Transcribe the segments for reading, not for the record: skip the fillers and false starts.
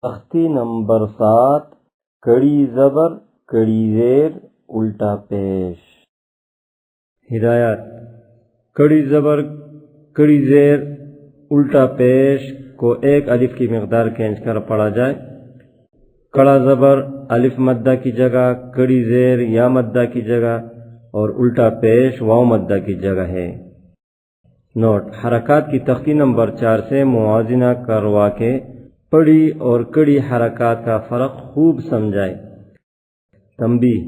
تختی نمبر 7 کڑی زبر کڑی زیر الٹا پیش۔ ہدایات: کڑی زبر کڑی زیر الٹا پیش کو ایک الف کی مقدار کھینچ کر پڑھا جائے۔ کڑا زبر الف مدہ کی جگہ، کڑی زیر یا مدہ کی جگہ اور الٹا پیش واو مدہ کی جگہ ہے۔ نوٹ: حرکات کی تختی نمبر 4 سے موازنہ کروا کے پڑھی اور کڑی حرکات کا فرق خوب سمجھائے۔ تنبیہ: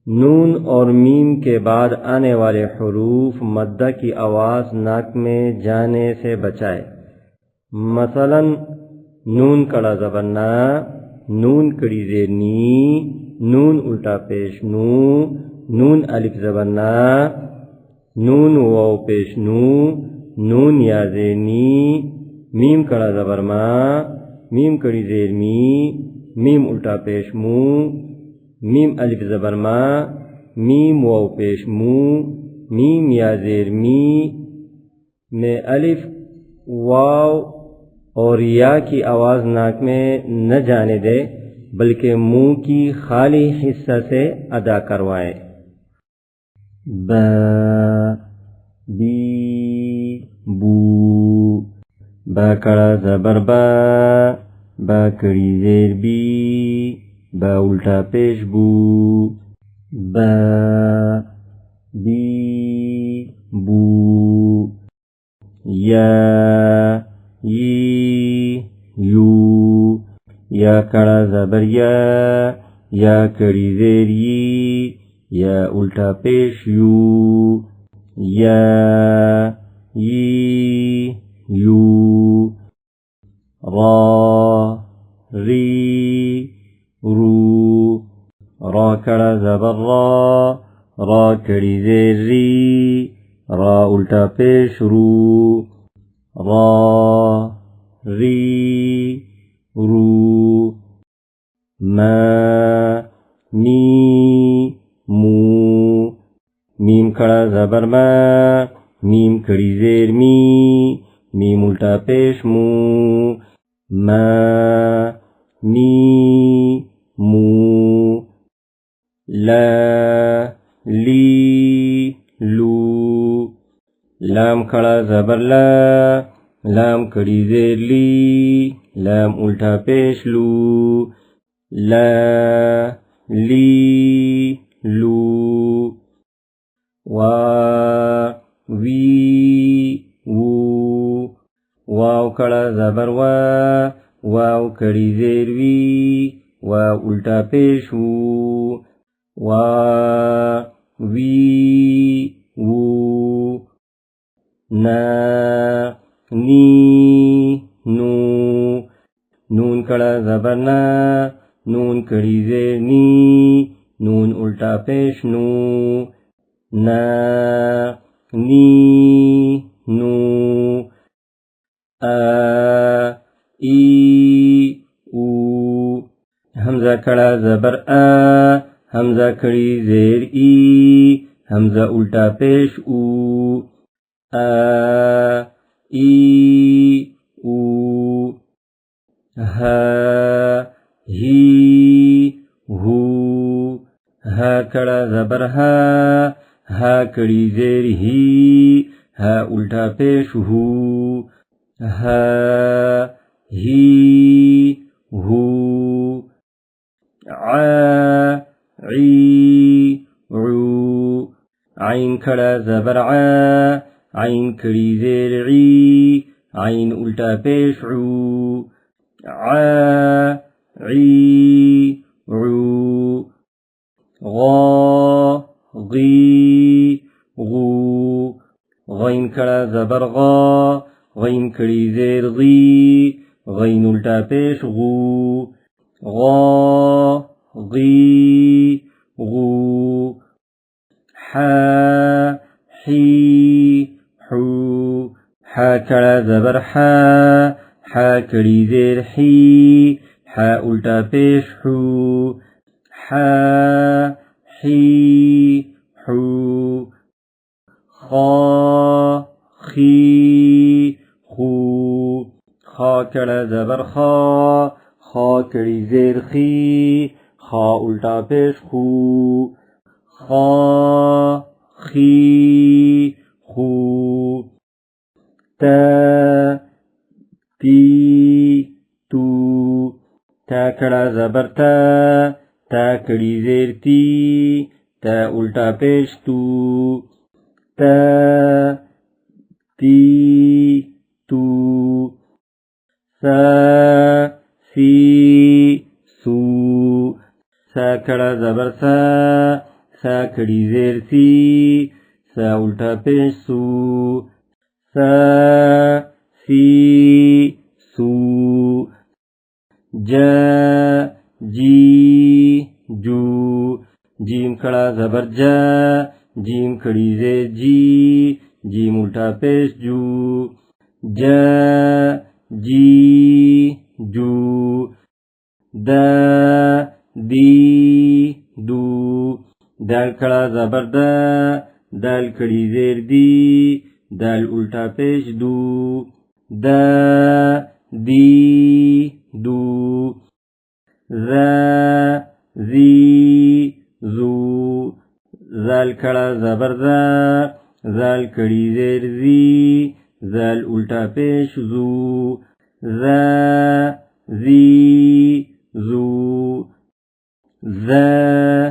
نون اور میم کے بعد آنے والے حروف مدہ کی آواز ناک میں جانے سے بچائے۔ مثلا نون کڑا زبر نا، نون کڑی زیر نی، نون الٹا پیش نو، نون الف زبر نا، نون واو پیش نو، نون یا زیر نی، میم کڑا زبر ما، میم کڑی زیر می، میم الٹا پیش مو، میم الف زبر ما، میم واو پیش مو، میم یا زیر می میں الف واو اور یا کی آواز ناک میں نہ جانے دے بلکہ منہ کی خالی حصہ سے ادا کروائے۔ با بی بو، با کڑا زبر با، با کڑی زیر بی، با الٹا پیش بو، با بی بو۔ یا ی یو، یا کڑا زبر یا کڑی زیر ی، یا الٹا پیش یو، یا ی یو۔ را ری رو، را کڑا زبر را، را کڑی زیر ری، را الٹا پیش رو، را ری رو۔ ما می مو، میم کڑا زبر ما، میم کڑی زیر می، میم الٹا پیش مو، ما می مو۔ لا لی لو، لام کھڑا زبر لا، لام کڑی زیر لی، لام الٹا پیش لو، لا لی لو۔ وا وی وو، واو کڑا زبر وا، واو کڑی زیر وی، واو الٹا پیش وو، وا وی وو۔ نا نی نو، نون کڑا زبر نا، نون کڑی زیر نی، نون الٹا پیش نو، نا نی نو۔ آ ای او، حمزہ کڑا زبر آ، حمزہ کڑی زیر ای، حمزہ الٹا پیش او، آ ای او۔ ہا ہی ہو، ہا کڑا زبر ہا، ہا کڑی زیر ہی، ہا الٹا پیش ہو، ہا ہی ہو۔ ع عی عو، عین کھڑا زبر ع، عین کڑی زیر عی، عین الٹا پیش عو، ع عی عو۔ غا غی غو، غین کھڑا زبر غا، غین کڑی زیر غی، غین الٹا پیش غو، غا غی غو۔ حا حی حو، حا کڑا زبر حا، حا کڑی زیر حی، حا الٹا پیش حو، حا حی حو۔ خا خی خو، خا کڑا زبر خا، خا کڑی زیر خی خا الٹا پیش خو خا خی خو تا تی تو تا کڑا زبر تا کڑی زیر تی تا الٹا پیش تو تا تی تو سا سی سو سا کڑا زبر سا کڑی زیر سی سا الٹا پیش سو سا سی سو جا جی جو جیم کڑا زبر جیم کڑی زیر جی جیم الٹا پیش جو جا جی جو دا دی دو دال کڑا زبر دال کڑی زیر دی دال الٹا پیش دو دا دی دو ذا زی زو زال کڑا زبر زال کڑی زیر زی زال الٹا پیش زو ذا زی زو ذا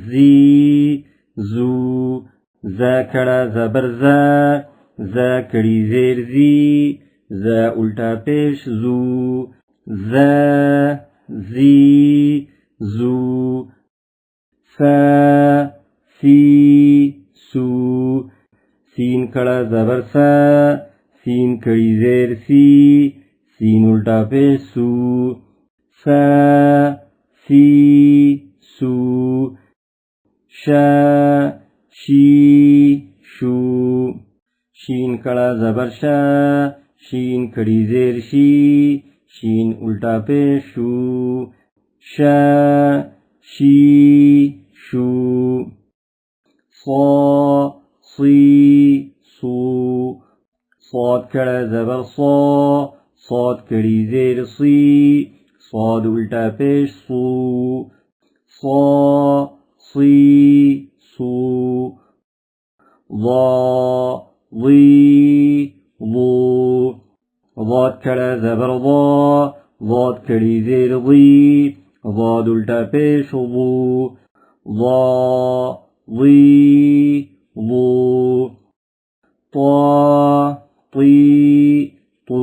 زی زو زا کڑا زبر زا کڑی زیر زی زا الٹا پیش زو ذا زی زو سا سی سو سین کڑا زبر سین کڑی زیر سی سین الٹا پیش سو سا سی سو شا شی شو شین کڑا زبر شین کڑی زیر شی شین الٹا پیش شو شا شی شو صا صی صو صاد کڑا زبر صاد کڑی زیر صی صاد الٹا پیش صو صا صی صو ضا ضی ضو ضاد کڑا زبر ضاد کڑی زیر ضی ضاد الٹا پیش ضو ضا ضی ضو طا طی طو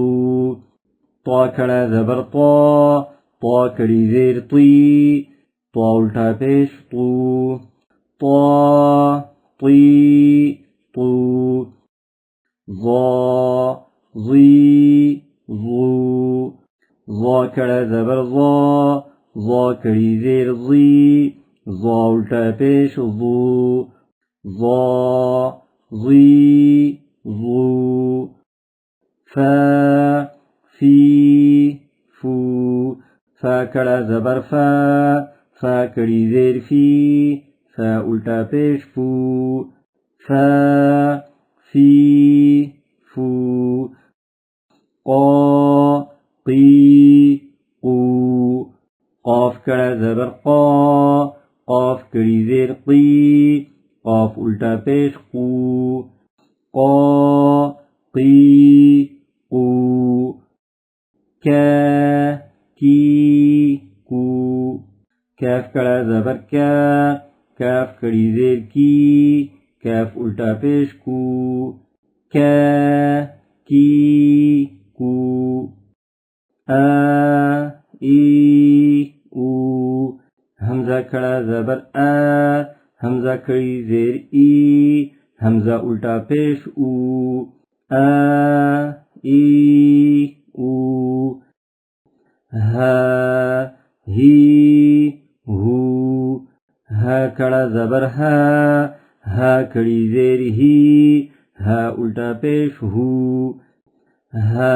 طا کڑا زبر طا کڑی زیر طی طا الٹا پیش طو طا طی طو ضا ضی ضو ضا کڑا زبر ضا کڑی زیر ضی ضا الٹا پیش ضو ضا ضی ضو فا فی فو فا کڑا زبر فا کڑی زیر فی فا الٹا پیش فو فا فی فو قا قی قو قاف کڑا زبر قاف کڑی زیر قی قاف الٹا پیش قو قا قی قو کیا کی کو کیف کڑا زبر کیف کڑی زیر کی کیف الٹا پیش کو کیا کی کو ای او حمزہ کڑا زبر حمزہ کڑی زیر ای حمزہ الٹا پیش او ای او ہا ہی ہو ہا کڑا زبر ہا کڑی زیر ہی ہا الٹا پیش ہو ہا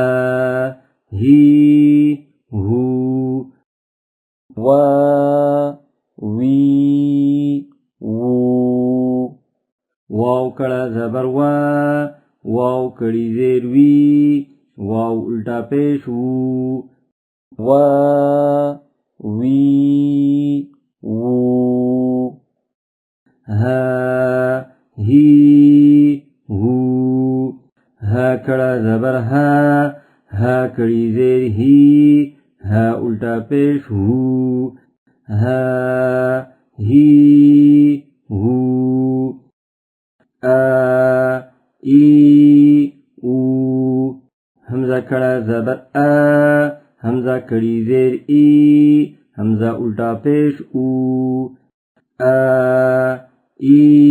ہی ہو وا وی وو واو کڑا زبر واو کڑی زیر وی واو الٹا پیش وو وا ہا کھڑا زبر ہا، ہا کڑی زیر ہی، ہا الٹا پیش ہو، ہا ہی ہو، آ ای او، حمزہ کھڑا زبر آ، حمزہ کڑی زیر ای، حمزہ الٹا پیش او، آ ای